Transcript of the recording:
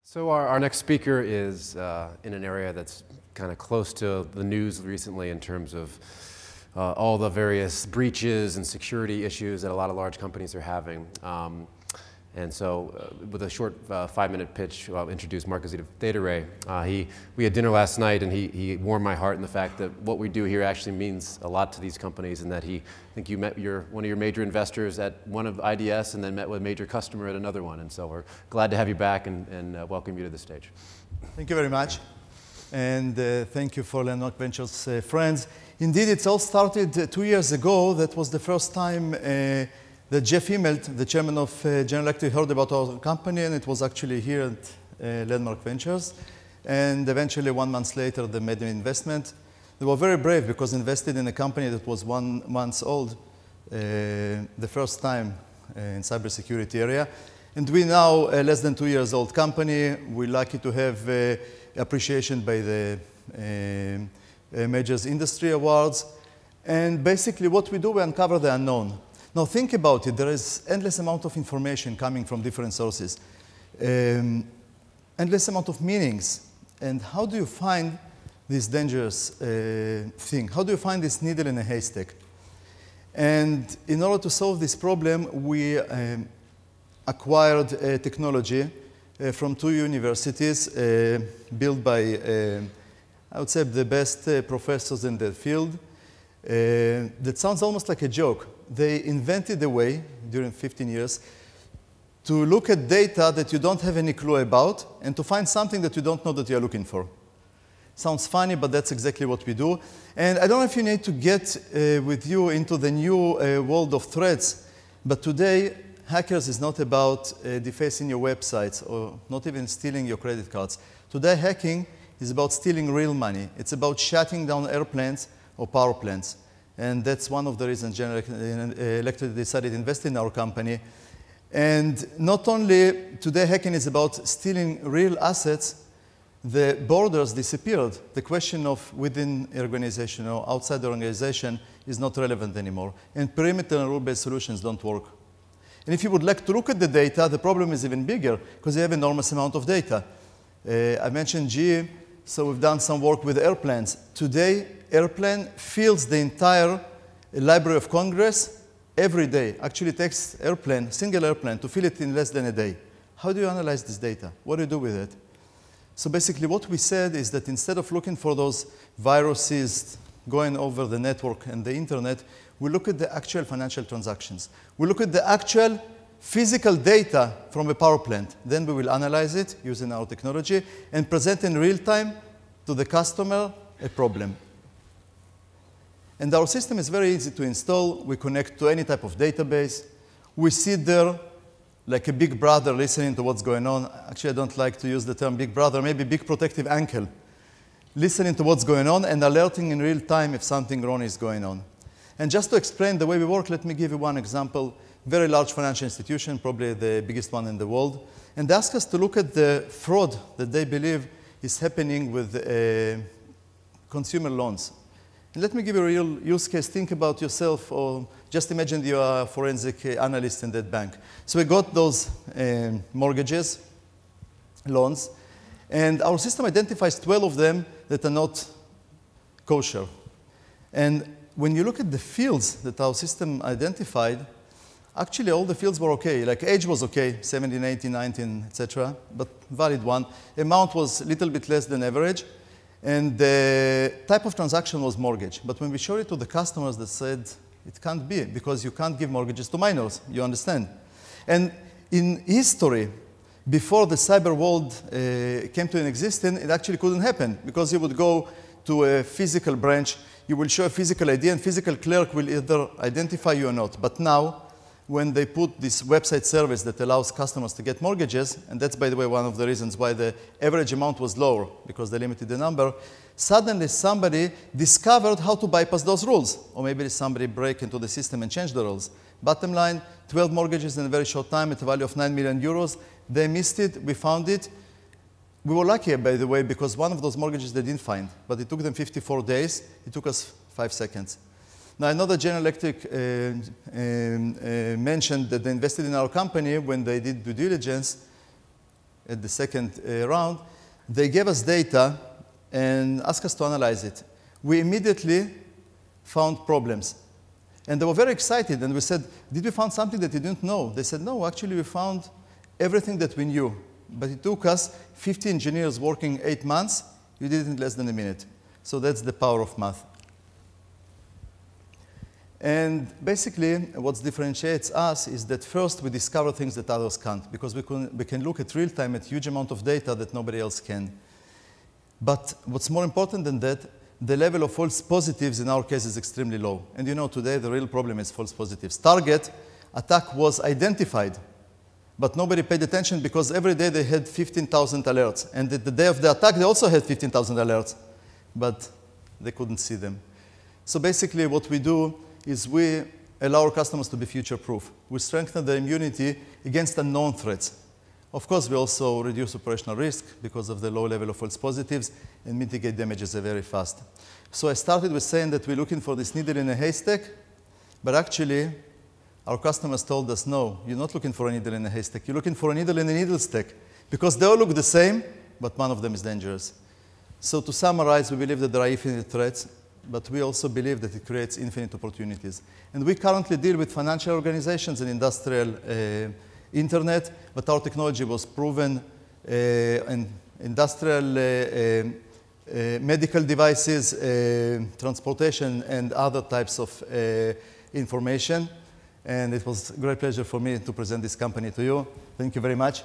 So our next speaker is in an area that's kind of close to the news recently in terms of all the various breaches and security issues that a lot of large companies are having. And so with a short 5-minute pitch, I'll introduce Mark Gazita of ThetaRay. We had dinner last night, and he warmed my heart in the fact that what we do here actually means a lot to these companies, and that I think you met one of your major investors at one of IDS and then met with a major customer at another one. And so we're glad to have you back and welcome you to the stage. Thank you very much. And thank you for Landmark Ventures friends. Indeed, it all started 2 years ago. That was the first time that Jeff Immelt, the chairman of General Electric, heard about our company, and it was actually here at Landmark Ventures. And eventually, 1 month later, they made an investment. They were very brave because invested in a company that was 1 month old, the first time in cybersecurity area. And we now, a less than 2 years old company, we're lucky to have appreciation by the major industry awards. And basically, what we do, we uncover the unknown. Now think about it, there is endless amount of information coming from different sources, endless amount of meanings. And how do you find this dangerous thing? How do you find this needle in a haystack? And in order to solve this problem, we acquired technology from 2 universities built by, I would say, the best professors in the field. That sounds almost like a joke. They invented a way during 15 years to look at data that you don't have any clue about and to find something that you don't know that you're looking for. Sounds funny, but that's exactly what we do. And I don't know if you need to get with you into the new world of threats, but today, hackers is not about defacing your websites or not even stealing your credit cards. Today, hacking is about stealing real money. It's about shutting down airplanes or power plants. And that's one of the reasons General Electric decided to invest in our company. And not only today hacking is about stealing real assets, the borders disappeared. The question of within an organization or outside the organization is not relevant anymore. And perimeter and rule-based solutions don't work. And if you would like to look at the data, the problem is even bigger because you have an enormous amount of data. I mentioned GE, so we've done some work with airplanes. Today, airplane fills the entire Library of Congress every day. Actually, it takes airplane, single airplane, to fill it in less than a day. How do you analyze this data? What do you do with it? So basically, what we said is that instead of looking for those viruses going over the network and the internet, we look at the actual financial transactions. We look at the actual physical data from a power plant. Then we will analyze it using our technology and present in real time to the customer a problem. And our system is very easy to install. We connect to any type of database. We sit there like a big brother listening to what's going on. Actually, I don't like to use the term big brother, maybe big protective ankle. Listening to what's going on and alerting in real time if something wrong is going on. And just to explain the way we work, let me give you one example. Very large financial institution, probably the biggest one in the world. And they ask us to look at the fraud that they believe is happening with consumer loans. And let me give you a real use case. Think about yourself, or just imagine you are a forensic analyst in that bank. So we got those mortgages, loans, and our system identifies 12 of them that are not kosher. And when you look at the fields that our system identified, actually all the fields were okay. Like age was okay, 17, 18, 19, etc., but valid one. Amount was a little bit less than average. And the type of transaction was mortgage. But when we showed it to the customers, they said, it can't be, because you can't give mortgages to minors, you understand. And in history, before the cyber world came to an existence, it actually couldn't happen, because you would go to a physical branch, you will show a physical ID, and physical clerk will either identify you or not. But now, when they put this website service that allows customers to get mortgages, and that's, by the way, one of the reasons why the average amount was lower, because they limited the number, suddenly somebody discovered how to bypass those rules. Or maybe somebody break into the system and change the rules. Bottom line, 12 mortgages in a very short time at a value of 9 million euros. They missed it, we found it. We were lucky, by the way, because one of those mortgages they didn't find, but it took them 54 days. It took us 5 seconds. Now, I know that General Electric mentioned that they invested in our company when they did due diligence. at the second round, they gave us data and asked us to analyze it. We immediately found problems. And they were very excited, and we said, did we find something that you didn't know? They said, no, actually we found everything that we knew. But it took us 50 engineers working 8 months. You did it in less than a minute. So that's the power of math. And basically, what differentiates us is that first we discover things that others can't, because we can look at real time at huge amount of data that nobody else can. But what's more important than that, the level of false positives in our case is extremely low. And you know, today the real problem is false positives. Target attack was identified, but nobody paid attention because every day they had 15,000 alerts. And the day of the attack, they also had 15,000 alerts, but they couldn't see them. So basically what we do is we allow our customers to be future-proof. We strengthen their immunity against unknown threats. Of course, we also reduce operational risk because of the low level of false positives and mitigate damages very fast. So I started with saying that we're looking for this needle in a haystack, but actually, our customers told us, no, you're not looking for a needle in a haystack. You're looking for a needle in a needle stack, because they all look the same, but one of them is dangerous. So to summarize, we believe that there are infinite threats, but we also believe that it creates infinite opportunities. And we currently deal with financial organizations and industrial internet, but our technology was proven in industrial, medical devices, transportation, and other types of information. And it was a great pleasure for me to present this company to you. Thank you very much.